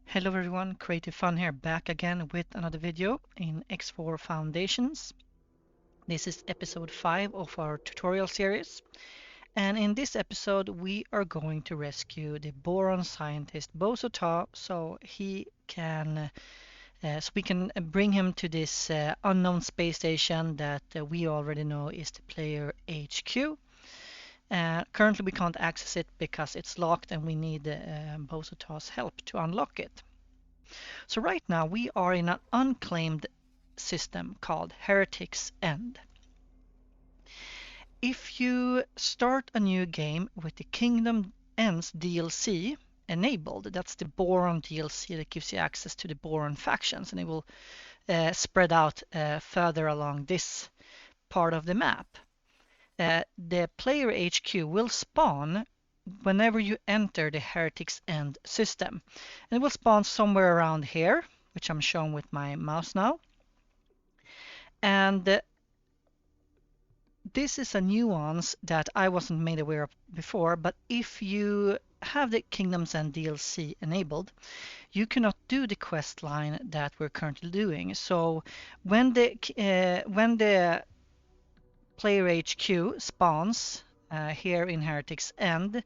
Hello everyone, Creative Fun here, back again with another video in X4 Foundations. This is episode 5 of our tutorial series, and in this episode we are going to rescue the boron scientist Boso Ta so we can bring him to this unknown space station that we already know is the player HQ. Currently we can't access it because it's locked and we need Boso Ta's help to unlock it. So right now we are in an unclaimed system called Heretic's End. If you start a new game with the Kingdom Ends DLC enabled, that's the Boron DLC that gives you access to the Boron factions, and it will spread out further along this part of the map. The player HQ will spawn whenever you enter the Heretic's End system. And it will spawn somewhere around here, which I'm showing with my mouse now. And this is a nuance that I wasn't made aware of before, but if you have the Kingdom's End DLC enabled, you cannot do the quest line that we're currently doing. So when the player HQ spawns here in Heretic's End,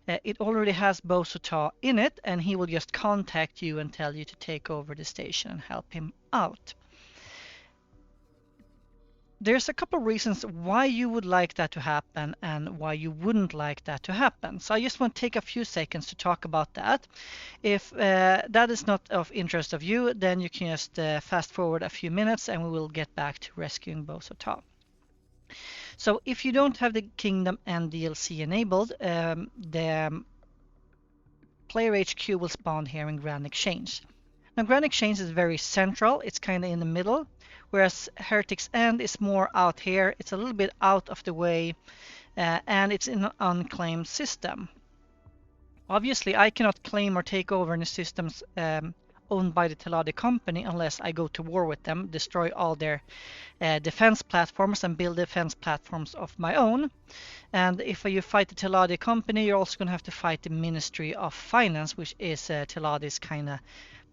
it already has Boso Ta in it, and he will just contact you and tell you to take over the station and help him out. There's a couple of reasons why you would like that to happen and why you wouldn't like that to happen. So I just want to take a few seconds to talk about that. If that is not of interest of you, then you can just fast forward a few minutes and we will get back to rescuing Boso Ta. So if you don't have the Kingdom End DLC enabled, the player HQ will spawn here in Grand Exchange. Now Grand Exchange is very central, it's kind of in the middle, whereas Heretic's End is more out here, it's a little bit out of the way, and it's in an unclaimed system. Obviously I cannot claim or take over any systems owned by the Teladi company unless I go to war with them, destroy all their defense platforms and build defense platforms of my own. And if you fight the Teladi company, you're also going to have to fight the Ministry of Finance, which is Teladi's kind of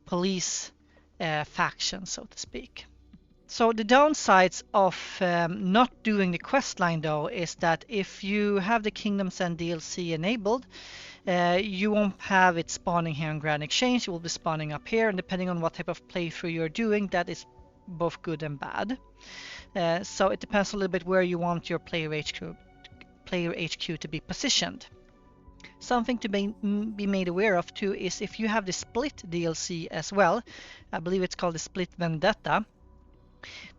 police faction, so to speak. So the downsides of not doing the quest line though is that if you have the Kingdom's End DLC enabled, you won't have it spawning here in Grand Exchange, it will be spawning up here, and depending on what type of playthrough you're doing, that is both good and bad. So it depends a little bit where you want your player HQ to be positioned. Something to be made aware of too is if you have the Split DLC as well, I believe it's called the Split Vendetta,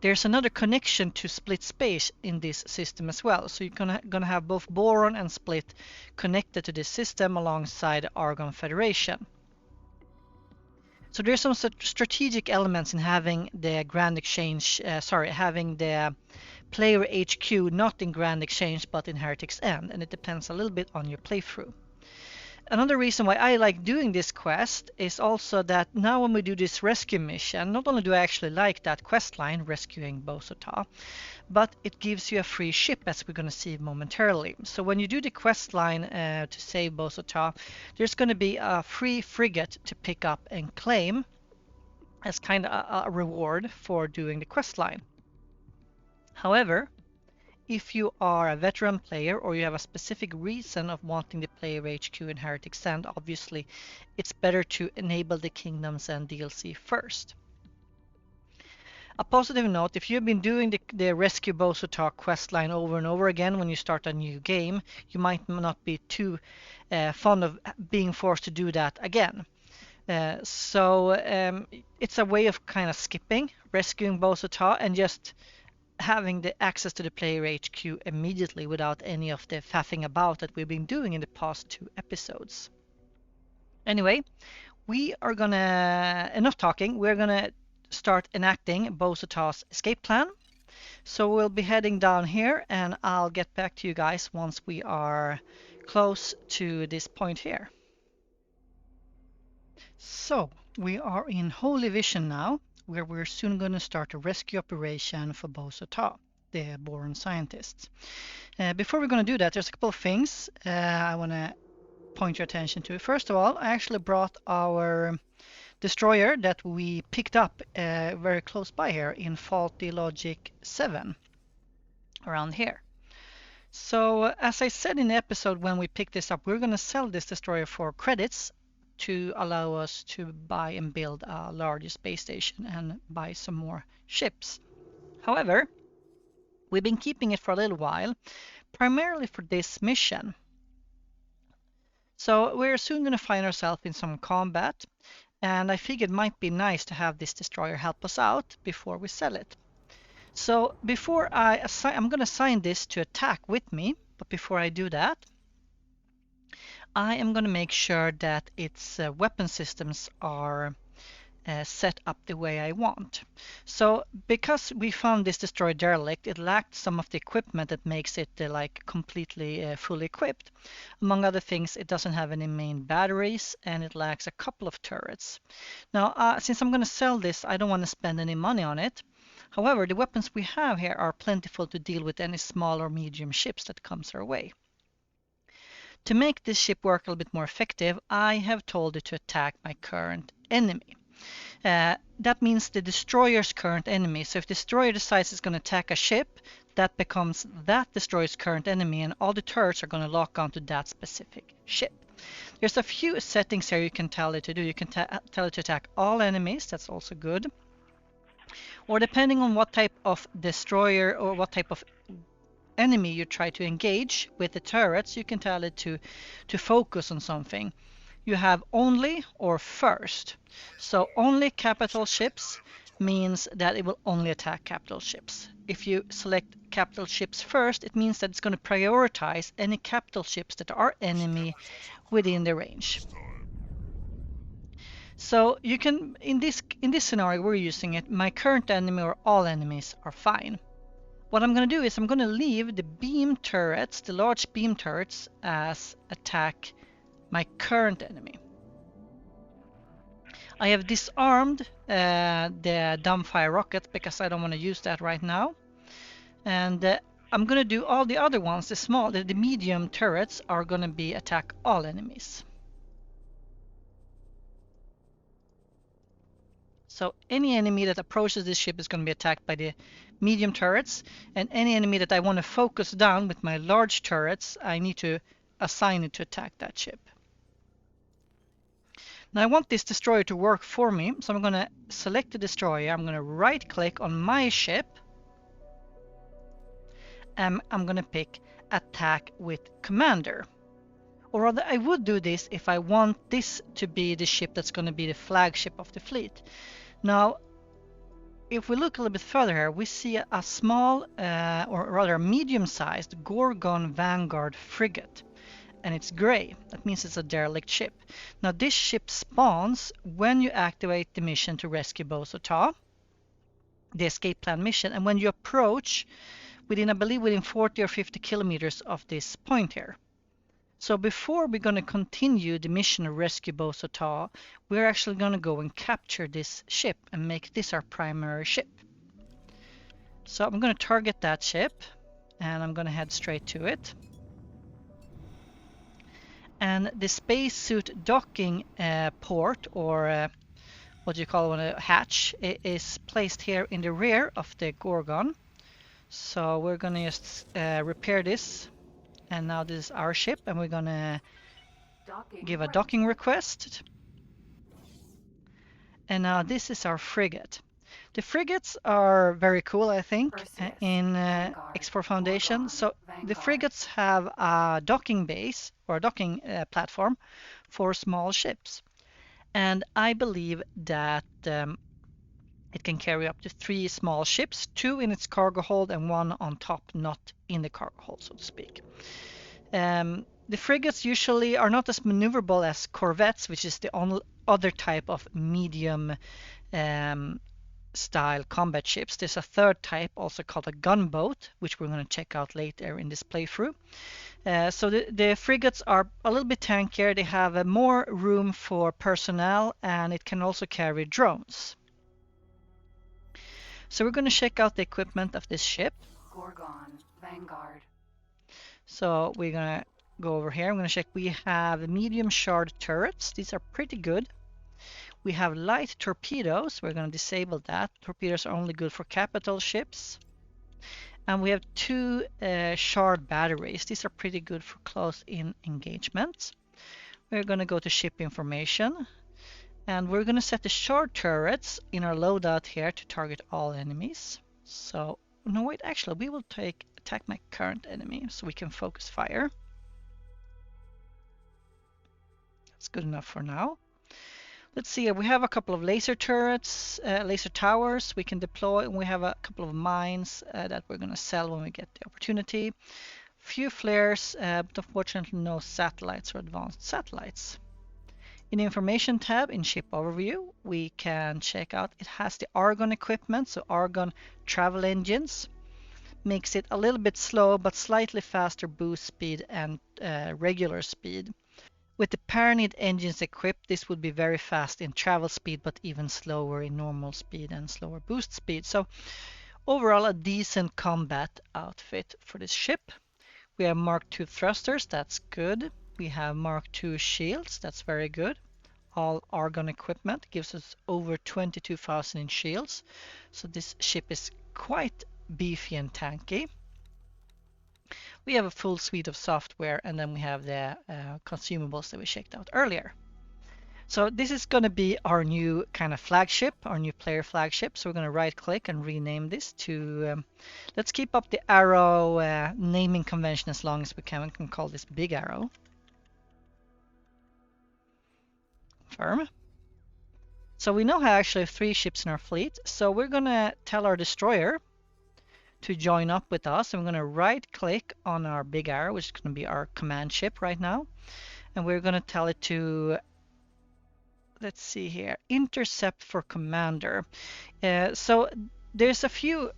there's another connection to Split Space in this system as well. So you're gonna have both Boron and Split connected to this system alongside Argon Federation. So there's some strategic elements in having the Grand Exchange, having the player HQ not in Grand Exchange but in Heretic's End, and it depends a little bit on your playthrough. Another reason why I like doing this quest is also that now when we do this rescue mission, not only do I actually like that quest line, rescuing Boso Ta, but it gives you a free ship, as we're going to see momentarily. So when you do the quest line to save Boso Ta, there's going to be a free frigate to pick up and claim as kind of a reward for doing the quest line. However, if you are a veteran player or you have a specific reason of wanting the player HQ in Heretic's End, obviously it's better to enable the Kingdom's End DLC first. A positive note, if you've been doing the Rescue Boso Ta quest line over and over again when you start a new game, you might not be too fond of being forced to do that again. So it's a way of kind of skipping, rescuing Boso Ta and just having the access to the player HQ immediately without any of the faffing about that we've been doing in the past 2 episodes. Anyway, we are gonna, enough talking, we're gonna start enacting Boso Ta's escape plan. So we'll be heading down here and I'll get back to you guys once we are close to this point here. So we are in Holy Vision now, where we're soon going to start a rescue operation for Boso Ta. the Boron scientists. Before we're going to do that, there's a couple of things I want to point your attention to. First of all, I actually brought our destroyer that we picked up very close by here in Faulty Logic 7, around here. So as I said in the episode when we picked this up, we're going to sell this destroyer for credits to allow us to buy and build a larger space station and buy some more ships. However, we've been keeping it for a little while, primarily for this mission. So we're soon going to find ourselves in some combat, and I figured it might be nice to have this destroyer help us out before we sell it. So before I'm going to assign this to attack with me, but before I do that, I am going to make sure that its weapon systems are set up the way I want. So because we found this destroyer derelict, it lacked some of the equipment that makes it like completely fully equipped. Among other things, it doesn't have any main batteries and it lacks a couple of turrets. Now, since I'm going to sell this, I don't want to spend any money on it. However, the weapons we have here are plentiful to deal with any small or medium ships that comes our way. To make this ship work a little bit more effective, I have told it to attack my current enemy. That means the destroyer's current enemy. So if the destroyer decides it's going to attack a ship, that becomes that destroyer's current enemy, and all the turrets are going to lock onto that specific ship. There's a few settings here you can tell it to do. You can tell it to attack all enemies. That's also good. Or depending on what type of destroyer or what type of enemy you try to engage with the turrets, you can tell it to focus on something. You have only or first. So only capital ships means that it will only attack capital ships. If you select capital ships first, it means that it's going to prioritize any capital ships that are enemy within the range. So you can, in this scenario we're using it, my current enemy or all enemies are fine. What I'm going to do is I'm going to leave the beam turrets, the large beam turrets, as attack my current enemy. I have disarmed the dumbfire rocket because I don't want to use that right now. And I'm going to do all the other ones, the medium turrets are going to be attack all enemies. So any enemy that approaches this ship is going to be attacked by the medium turrets, and any enemy that I want to focus down with my large turrets, I need to assign it to attack that ship. Now I want this destroyer to work for me, so I'm going to select the destroyer, I'm going to right click on my ship, and I'm going to pick attack with commander. Or rather, I would do this if I want this to be the ship that's going to be the flagship of the fleet. Now, if we look a little bit further here, we see a small, or rather medium-sized Gorgon Vanguard frigate, and it's gray. That means it's a derelict ship. Now, this ship spawns when you activate the mission to rescue Boso Ta, the escape plan mission, and when you approach within, I believe, within 40 or 50 kilometers of this point here. So before we're going to continue the mission to rescue Boso Ta, we're actually going to go and capture this ship and make this our primary ship. So I'm going to target that ship and I'm going to head straight to it. And the spacesuit docking port, or what do you call it, a hatch, is placed here in the rear of the Gorgon. So we're going to just repair this. And now this is our ship, and we're gonna give a docking request. And now this is our frigate. The frigates are very cool, I think, in X4 Foundation. So the frigates have a docking base or a docking platform for small ships. And I believe that it can carry up to 3 small ships, 2 in its cargo hold and 1 on top, not in the cargo hold, so to speak. The frigates usually are not as maneuverable as corvettes, which is the other type of medium style combat ships. There's a third type, also called a gunboat, which we're going to check out later in this playthrough. So the frigates are a little bit tankier. They have more room for personnel, and it can also carry drones. So we're going to check out the equipment of this ship. So we're gonna go over here. I'm gonna check. We have medium shard turrets. These are pretty good. We have light torpedoes. We're gonna disable that. Torpedoes are only good for capital ships. And we have two shard batteries. These are pretty good for close-in engagements. We're gonna go to ship information. And we're gonna set the shard turrets in our loadout here to target all enemies. So, no wait, actually we will attack my current enemy so we can focus fire. That's good enough for now. Let's see, we have a couple of laser turrets, laser towers we can deploy, and we have a couple of mines that we're gonna sell when we get the opportunity. Few flares, but unfortunately no satellites or advanced satellites. In the information tab in ship overview, we can check out it has the Argon equipment, so Argon travel engines. Makes it a little bit slow, but slightly faster boost speed and regular speed. With the Paranid engines equipped, this would be very fast in travel speed, but even slower in normal speed and slower boost speed. So overall, a decent combat outfit for this ship. We have Mark II thrusters, that's good. We have Mark II shields, that's very good. All Argon equipment gives us over 22,000 in shields. So this ship is quite beefy and tanky. We have a full suite of software, and then we have the consumables that we checked out earlier. So this is going to be our new kind of flagship, our new player flagship. So we're going to right click and rename this to, let's keep up the arrow naming convention as long as we can. We can call this Big Arrow. Confirm. So we now have actually 3 ships in our fleet. So we're going to tell our destroyer to join up with us. And we're going to right click on our Big Arrow, which is going to be our command ship right now. And we're going to tell it to, let's see here, intercept for commander. So there's a few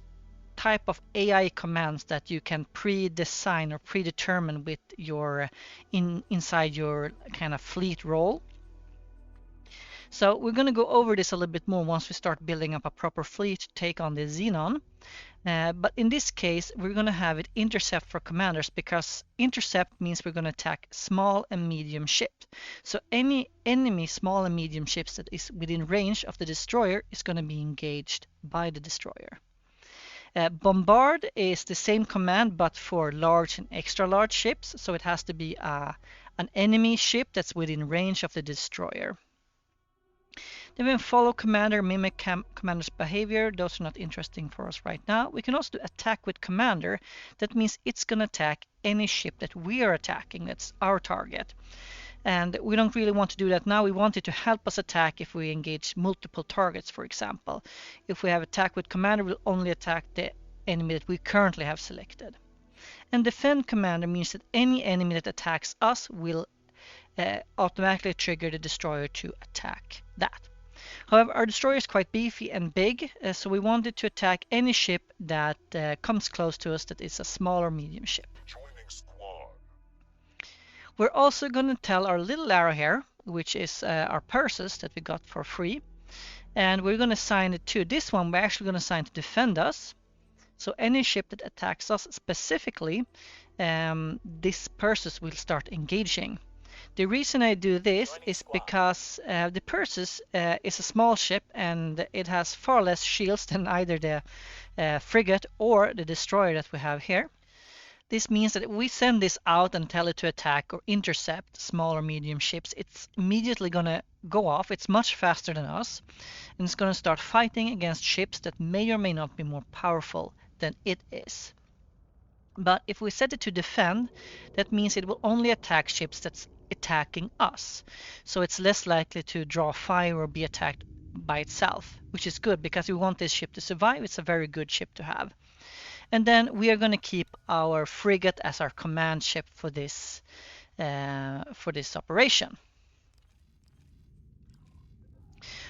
type of AI commands that you can pre-design or predetermine with your inside your kind of fleet role. So we're going to go over this a little bit more once we start building up a proper fleet to take on the Xenon. But in this case, we're going to have it intercept for commanders, because intercept means we're going to attack small and medium ships. So any enemy small and medium ships that is within range of the destroyer is going to be engaged by the destroyer. Bombard is the same command but for large and extra large ships. So it has to be an enemy ship that's within range of the destroyer. Then we follow commander, mimic commander's behavior. Those are not interesting for us right now. We can also do attack with commander. That means it's going to attack any ship that we are attacking. That's our target. And we don't really want to do that now. We want it to help us attack if we engage multiple targets, for example. If we have attack with commander, we'll only attack the enemy that we currently have selected. And defend commander means that any enemy that attacks us will automatically trigger the destroyer to attack that. However, our destroyer is quite beefy and big, so we want it to attack any ship that comes close to us that is a small or medium ship. We're also going to tell our little arrow here, which is our purses that we got for free, and we're going to assign it to this one. We're actually going to assign to defend us. So any ship that attacks us specifically, this purses will start engaging. The reason I do this is because the Perseus is a small ship and it has far less shields than either the frigate or the destroyer that we have here. This means that if we send this out and tell it to attack or intercept small or medium ships, it's immediately going to go off. It's much faster than us, and it's going to start fighting against ships that may or may not be more powerful than it is. But if we set it to defend, that means it will only attack ships that's attacking us. So it's less likely to draw fire or be attacked by itself, which is good because we want this ship to survive. It's a very good ship to have. And then we are going to keep our frigate as our command ship for this operation.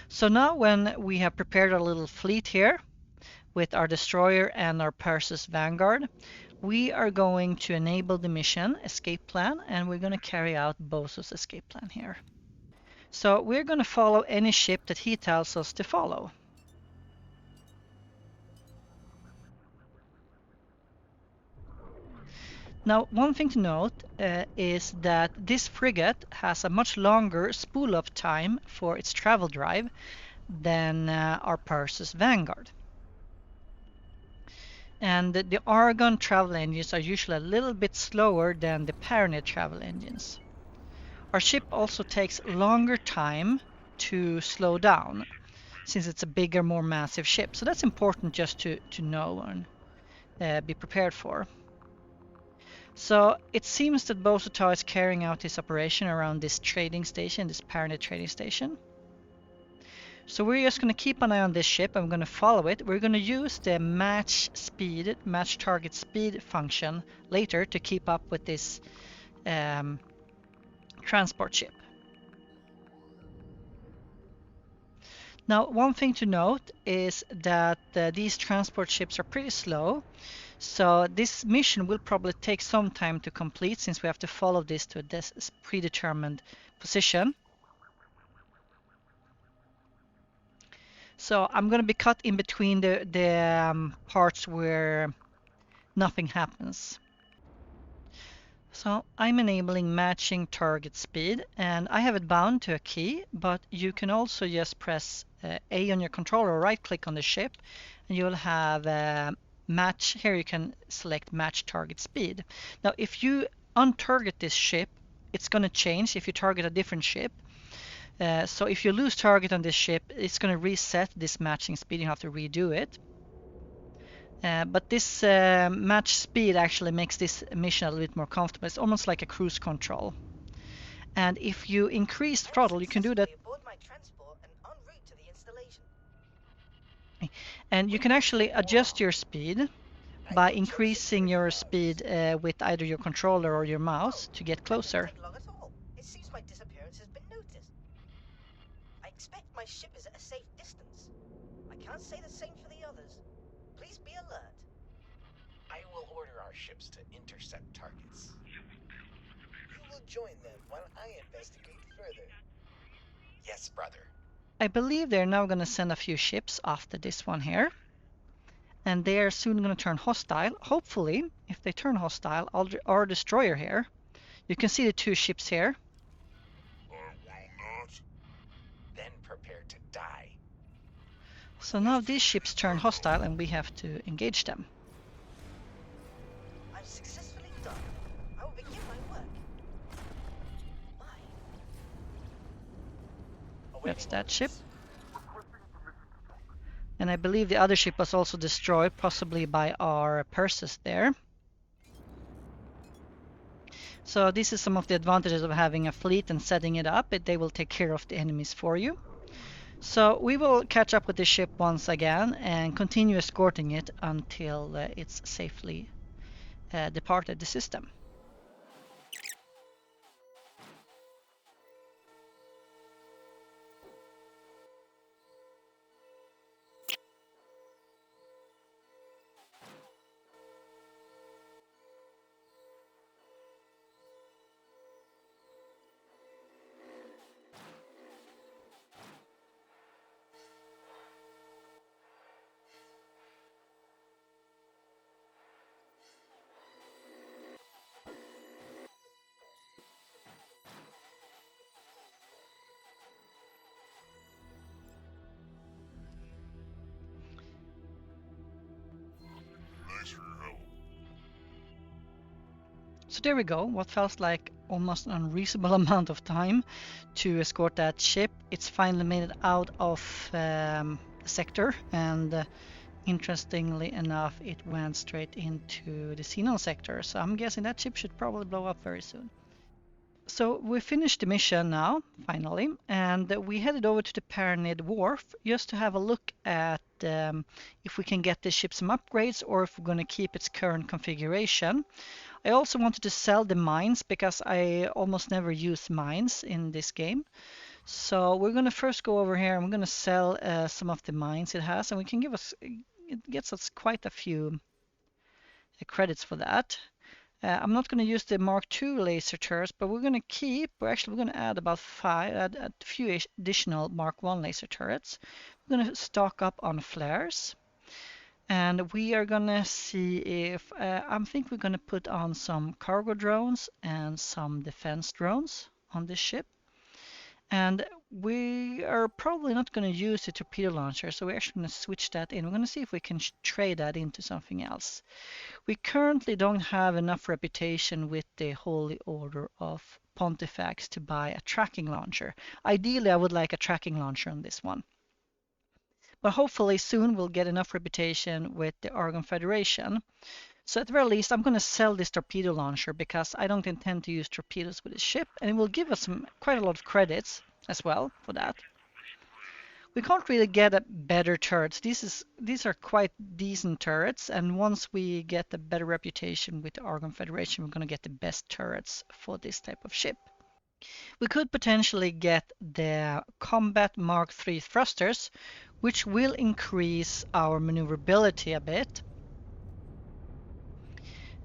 So now when we have prepared our little fleet here with our destroyer and our Perseus Vanguard, we are going to enable the mission escape plan, and we're going to carry out Boso's escape plan here. So we're going to follow any ship that he tells us to follow. Now, one thing to note is that this frigate has a much longer spool-up time for its travel drive than our Perseus Vanguard. And the Argon travel engines are usually a little bit slower than the Paranid travel engines. Our ship also takes longer time to slow down, since it's a bigger, more massive ship. So that's important just to know and be prepared for. So it seems that Boso Ta is carrying out his operation around this trading station, this Paranid trading station. So we're just going to keep an eye on this ship. I'm going to follow it. We're going to use the match target speed function later to keep up with this transport ship. Now, one thing to note is that these transport ships are pretty slow. So this mission will probably take some time to complete since we have to follow this to a predetermined position. So I'm going to be cut in between the parts where nothing happens. So I'm enabling matching target speed, and I have it bound to a key, but you can also just press A on your controller or right click on the ship, and you'll have match. Here you can select match target speed. Now if you untarget this ship, it's going to change if you target a different ship. So if you lose target on this ship, it's going to reset this matching speed. You have to redo it. But this match speed actually makes this mission a little bit more comfortable. It's almost like a cruise control. And if you increase throttle, you can do that. And you can actually adjust your speed by increasing your speed with either your controller or your mouse to get closer. It seems my disappearance has been noticed. I expect my ship is at a safe distance. I can't say the same for the others. Please be alert. I will order our ships to intercept targets. You will join them while I investigate further. Yes, brother. I believe they're now going to send a few ships after this one here. And they are soon going to turn hostile. Hopefully, if they turn hostile, our destroyer here. You can see the two ships here. I will not. Then prepare to die. So now these ships turn hostile and we have to engage them. I've successfully done. I will begin my work. That's that ship. And I believe the other ship was also destroyed, possibly by our Perseus there. So this is some of the advantages of having a fleet and setting it up. They will take care of the enemies for you. So we will catch up with the ship once again and continue escorting it until it's safely departed the system. So there we go, what felt like almost an unreasonable amount of time to escort that ship. It's finally made it out of the sector, and interestingly enough, it went straight into the Xenon sector. So I'm guessing that ship should probably blow up very soon. So we finished the mission now, finally, and we headed over to the Paranid Wharf just to have a look at if we can get the ship some upgrades or if we're going to keep its current configuration. I also wanted to sell the mines because I almost never use mines in this game. So we're going to first go over here and we're going to sell some of the mines it has, and it gets us quite a few credits for that. I'm not going to use the Mark II laser turrets, but we're going to add about add a few additional Mark I laser turrets. We're going to stock up on flares. And we are gonna see if I think we're gonna put on some cargo drones and some defense drones on this ship. And we are probably not going to use the torpedo launcher, so we're actually going to switch that in. We're going to see if we can trade that into something else. We currently don't have enough reputation with the Holy Order of Pontifex to buy a tracking launcher. Ideally, I would like a tracking launcher on this one. But hopefully soon we'll get enough reputation with the Argon Federation. So at the very least, I'm going to sell this torpedo launcher because I don't intend to use torpedoes with this ship, and it will give us quite a lot of credits as well for that. We can't really get a better turrets. These are quite decent turrets, and once we get a better reputation with the Argon Federation, we're going to get the best turrets for this type of ship. We could potentially get the Combat Mark III thrusters, which will increase our maneuverability a bit.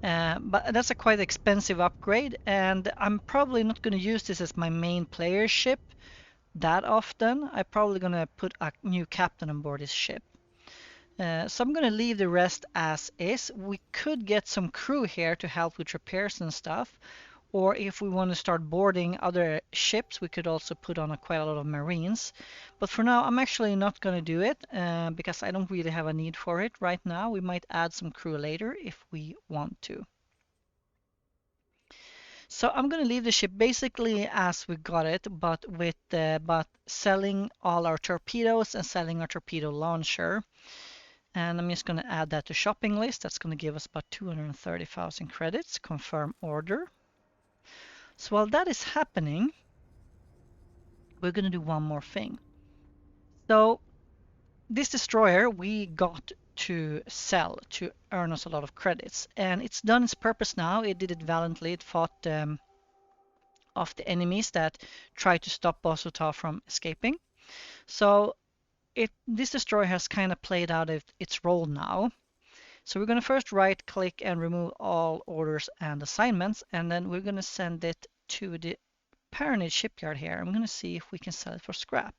But that's a quite expensive upgrade, and I'm probably not going to use this as my main player ship that often. I'm probably going to put a new captain on board this ship. So I'm going to leave the rest as is. We could get some crew here to help with repairs and stuff. Or if we want to start boarding other ships, we could also put on quite a lot of marines. But for now, I'm actually not going to do it because I don't really have a need for it right now. We might add some crew later if we want to. So I'm going to leave the ship basically as we got it, but selling all our torpedoes and selling our torpedo launcher. And I'm just going to add that to shopping list. That's going to give us about 230,000 credits. Confirm order. So while that is happening, we're going to do one more thing. So this destroyer we got to sell to earn us a lot of credits, and it's done its purpose now. It did it valiantly. It fought off the enemies that tried to stop Boso Ta from escaping. So this destroyer has kind of played out its role now. So we're going to first right click and remove all orders and assignments, and then we're going to send it to the Paranid shipyard here. I'm going to see if we can sell it for scrap.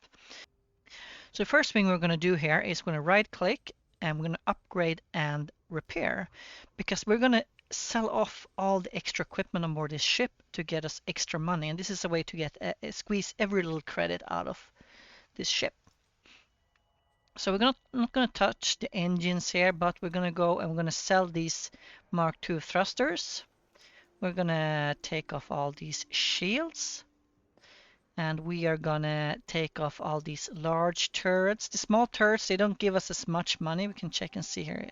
So the first thing we're going to do here is we're going to right click and we're going to upgrade and repair, because we're going to sell off all the extra equipment on board this ship to get us extra money, and this is a way to get squeeze every little credit out of this ship. So we're not going to touch the engines here, but we're going to go and we're going to sell these Mark II thrusters. We're going to take off all these shields. And we are going to take off all these large turrets. The small turrets, they don't give us as much money. We can check and see here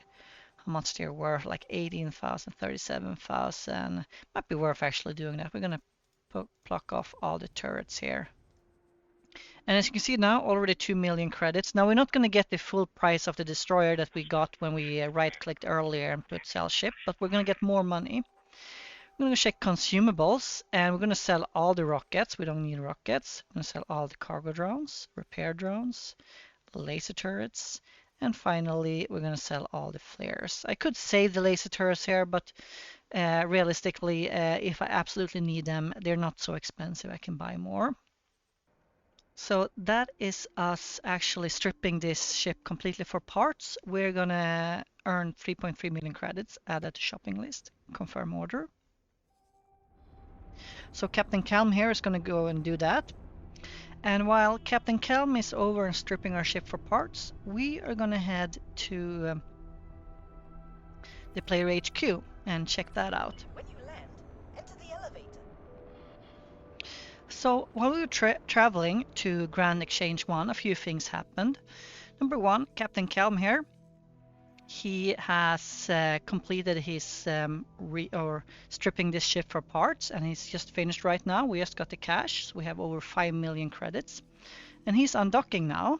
how much they're worth, like 18,000, 37,000. Might be worth actually doing that. We're going to pluck off all the turrets here. And as you can see now, already 2 million credits. Now we're not going to get the full price of the destroyer that we got when we right-clicked earlier and put sell ship, but we're going to get more money. We're going to check consumables, and we're going to sell all the rockets. We don't need rockets. We're going to sell all the cargo drones, repair drones, laser turrets, and finally we're going to sell all the flares. I could save the laser turrets here, but realistically, if I absolutely need them, they're not so expensive. I can buy more. So that is us actually stripping this ship completely for parts. We're gonna earn 3.3 million credits, add that to shopping list, confirm order. So Captain Calm here is gonna go and do that. And while Captain Calm is over and stripping our ship for parts, we are gonna head to the player HQ and check that out. When you land, enter the elevator. So while we were traveling to Grand Exchange 1, a few things happened. Number one, Captain Calm here, he has completed his stripping this ship for parts, and he's just finished right now. We just got the cash, so we have over 5 million credits, and he's undocking now.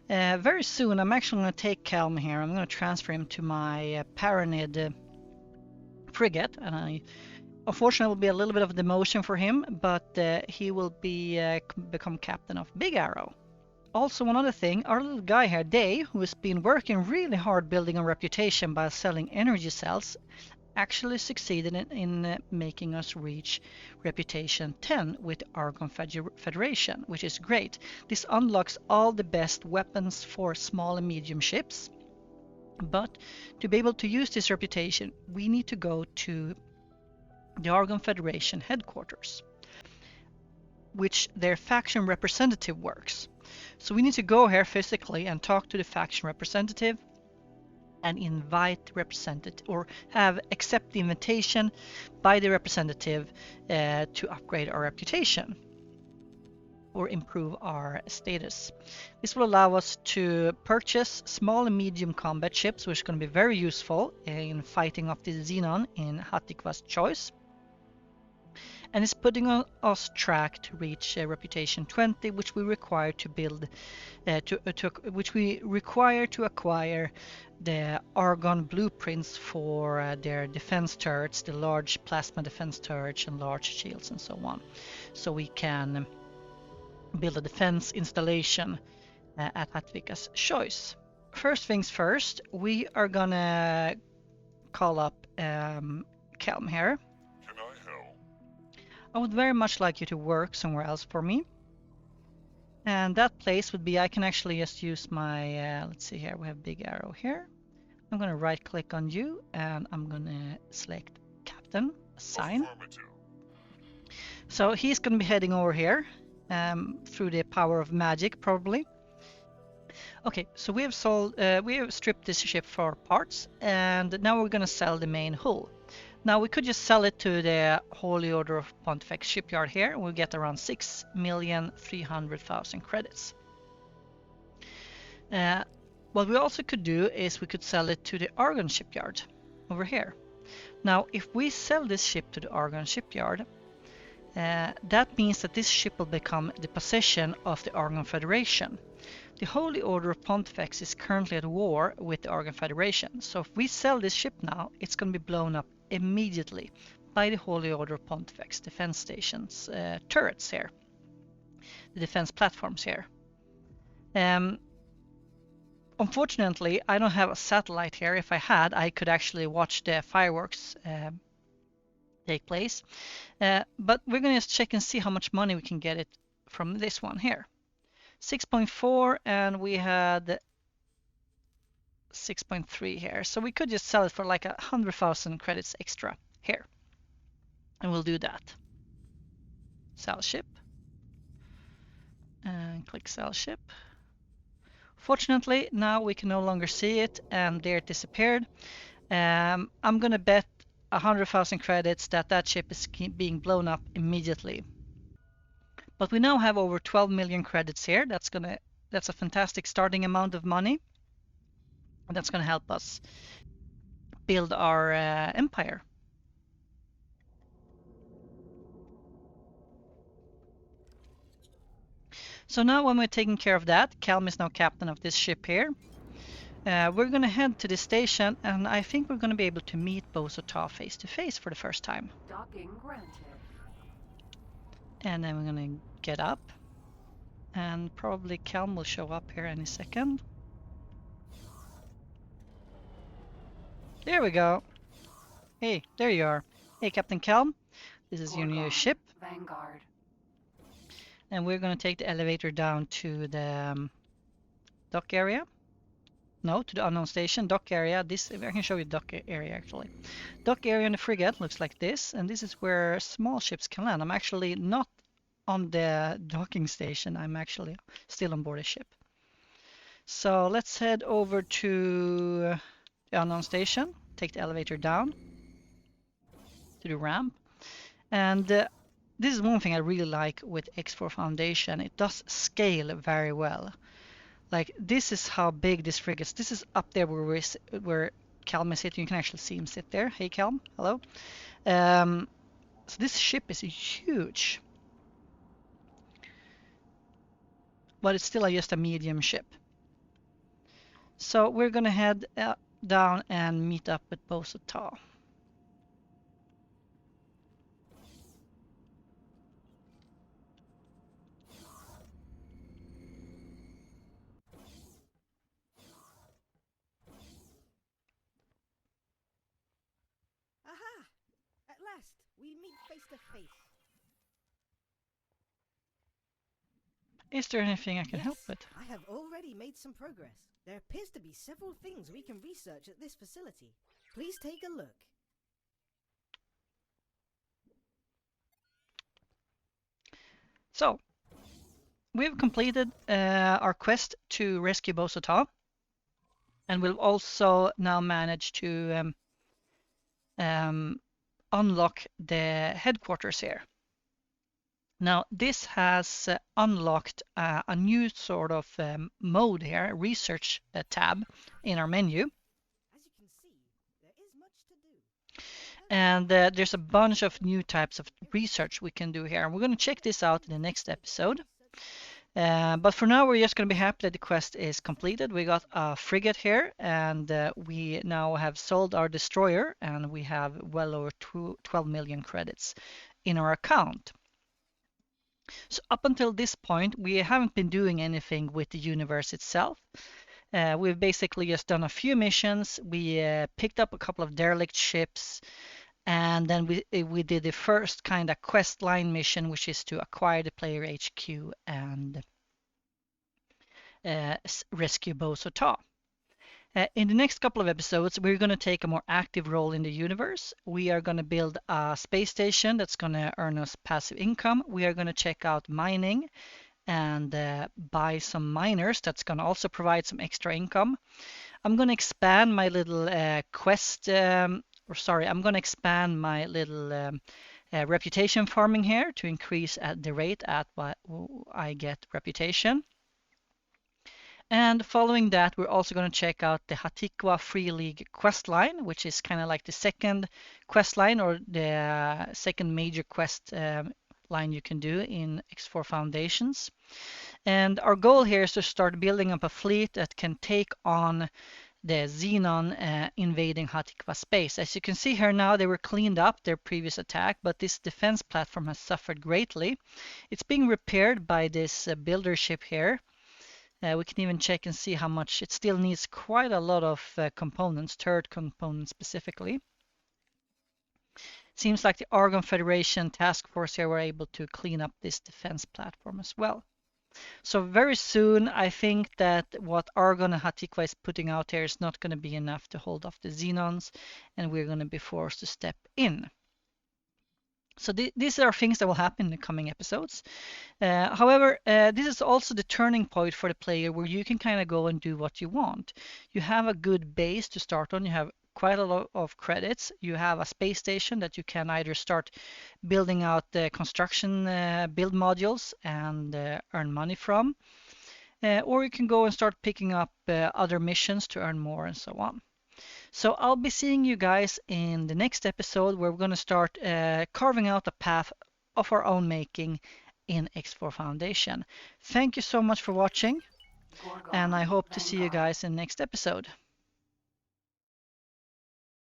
Very soon, I'm actually going to take Calm here. I'm going to transfer him to my Paranid frigate, and I unfortunately, it will be a little bit of a demotion for him, but he will become captain of Big Arrow. Also, one other thing, our little guy here, Day, who has been working really hard building a reputation by selling energy cells, actually succeeded in making us reach reputation 10 with Argon Federation, which is great. This unlocks all the best weapons for small and medium ships. But to be able to use this reputation, we need to go to the Argon Federation headquarters, which their faction representative works. So we need to go here physically and talk to the faction representative and invite the representative, or accept the invitation by the representative to upgrade our reputation or improve our status. This will allow us to purchase small and medium combat ships, which is going to be very useful in fighting off the Xenon in Hatikva's choice. And it's putting us track to reach reputation 20, which we require to build, which we require to acquire the Argon blueprints for their defense turrets, the large plasma defense turrets and large shields and so on, so we can build a defense installation at Hatvika's choice. First things first, we are gonna call up Kelm here. Can I help? I would very much like you to work somewhere else for me. And that place would be, I can actually just use my, let's see here, we have big arrow here. I'm gonna right click on you and I'm gonna select Captain, assign. Affirmative. So he's gonna be heading over here through the power of magic probably. Okay, so we have stripped this ship for parts, and now we're gonna sell the main hull. Now we could just sell it to the Holy Order of Pontifex shipyard here, and we'll get around 6,300,000 credits. What we also could do is we could sell it to the Argon shipyard over here. Now, if we sell this ship to the Argon shipyard, that means that this ship will become the possession of the Argon Federation. The Holy Order of Pontifex is currently at war with the Argon Federation, so if we sell this ship now, it's going to be blown up immediately by the Holy Order of Pontifex defense stations, turrets here, the defense platforms here. Unfortunately, I don't have a satellite here. If I had, I could actually watch the fireworks take place. But we're going to just check and see how much money we can get it from this one here. 6.4, and we had 6.3 here. So we could just sell it for like 100,000 credits extra here. And we'll do that. Sell ship. And click sell ship. Fortunately, now we can no longer see it, and there it disappeared. I'm gonna bet 100,000 credits that that ship is being blown up immediately. But we now have over 12 million credits here. That's a fantastic starting amount of money, and that's gonna help us build our empire. So now when we're taking care of that, Kelm is now captain of this ship here. We're gonna head to the station, and I think we're gonna be able to meet Boso Ta face to face for the first time. Docking granted. And then we're gonna get up, and probably Kelm will show up here any second. There we go. Hey, there you are. Hey, Captain Kelm. This is your new ship. Vanguard. And we're going to take the elevator down to the dock area. No, to the unknown station, dock area. This, I can show you dock area actually. Dock area in the frigate looks like this, and this is where small ships can land. I'm actually not on the docking station. I'm actually still on board a ship. So let's head over to the unknown station. Take the elevator down to the ramp. And this is one thing I really like with X4 Foundation. It does scale very well. Like, this is how big this frigate is. This is up there where Kelm is sitting. You can actually see him sit there. Hey, Kelm. Hello. So this ship is huge. But it's still just a medium ship. So we're going to head down and meet up with Boso Ta. Aha! At last, we meet face to face. Is there anything I can help Yes, with? I have already made some progress. There appears to be several things we can research at this facility. Please take a look. So, we've completed our quest to rescue Boso Ta, and we've also now managed to unlock the headquarters here. Now, this has unlocked a new sort of mode here, research tab in our menu. As you can see, there is much to do. And there's a bunch of new types of research we can do here. And we're going to check this out in the next episode. But for now, we're just going to be happy that the quest is completed. We got a frigate here, and we now have sold our destroyer, and we have well over 12 million credits in our account. So up until this point, we haven't been doing anything with the universe itself. We've basically just done a few missions. We picked up a couple of derelict ships, and then we did the first kind of quest line mission, which is to acquire the player HQ and rescue Boso Ta. In the next couple of episodes, we're going to take a more active role in the universe. We are going to build a space station that's going to earn us passive income. We are going to check out mining and buy some miners that's going to also provide some extra income. I'm going to expand my little quest, or sorry, I'm going to expand my little reputation farming here to increase at the rate at what I get reputation. And following that, we're also going to check out the Hatikwa Free League quest line, which is kind of like the second quest line or the second major quest line you can do in X4 Foundations. And our goal here is to start building up a fleet that can take on the Xenon invading Hatikva space. As you can see here now, they were cleaned up their previous attack, but this defense platform has suffered greatly. It's being repaired by this builder ship here. We can even check and see how much it still needs quite a lot of components, turret components specifically. Seems like the Argon Federation task force here were able to clean up this defense platform as well. So very soon, I think that what Argon and Hatikva is putting out here is not going to be enough to hold off the Xenons, and we're going to be forced to step in. So these are things that will happen in the coming episodes. However, this is also the turning point for the player where you can kind of go and do what you want. You have a good base to start on. You have quite a lot of credits. You have a space station that you can either start building out the construction build modules and earn money from, or you can go and start picking up other missions to earn more and so on. So I'll be seeing you guys in the next episode where we're going to start carving out a path of our own making in X4 Foundation. Thank you so much for watching, and I hope to see you guys in the next episode.